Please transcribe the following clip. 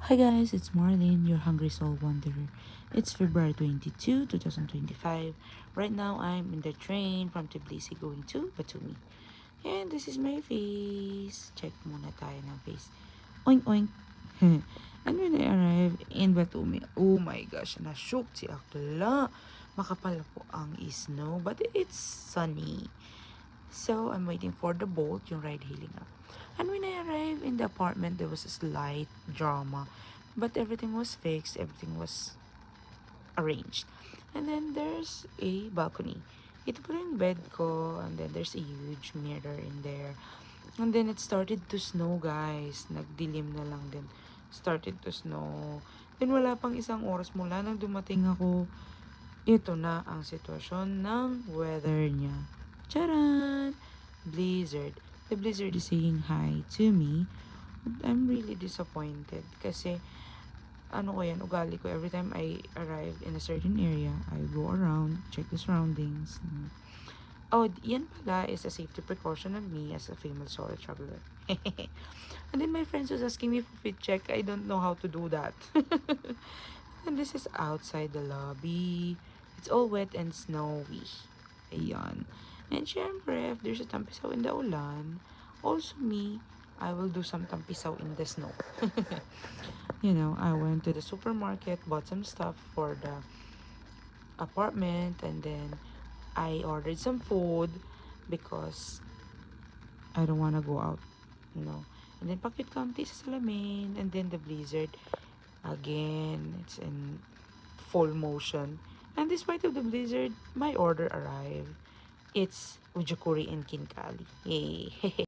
Hi guys, it's Marlene, your Hungry Soul Wanderer. It's February 22, 2025. Right now, I'm in the train from Tbilisi going to Batumi. And this is my face. Check muna tayo ng face. Oink oink. And when I arrived in Batumi, oh my gosh, na-shook si Akla. Makapal po ang snow, but it's sunny. So, I'm waiting for the boat, yung ride hailing app. And when I arrived in the apartment, there was a slight drama. But everything was fixed, everything was arranged. And then there's a balcony. Ito po yung bed ko, and then there's a huge mirror in there. And then it started to snow, guys. Nagdilim na lang din. Started to snow. Then wala pang isang oras mula nang dumating ako, ito na ang sitwasyon ng weather niya. Charan! Blizzard. The blizzard is saying hi to me. But I'm really disappointed kasi ano ko yan, ugali ko. Every time I arrive in a certain area, I go around, check the surroundings. Oh, yan pala is a safety precaution of me as a famous solo traveler. And then my friends was asking me for fit check. I don't know how to do that. And this is outside the lobby. It's all wet and snowy. Ayan. And syempre, if there's a tampisaw in the ulan, also me, I will do some tampisaw in the snow. I went to the supermarket, bought some stuff for the apartment, and then I ordered some food because I don't want to go out, And then pakit kamti sa salamin, and then the blizzard again, it's in full motion. And despite of the blizzard, my order arrived. It's ujukuri and kinkali. Yay!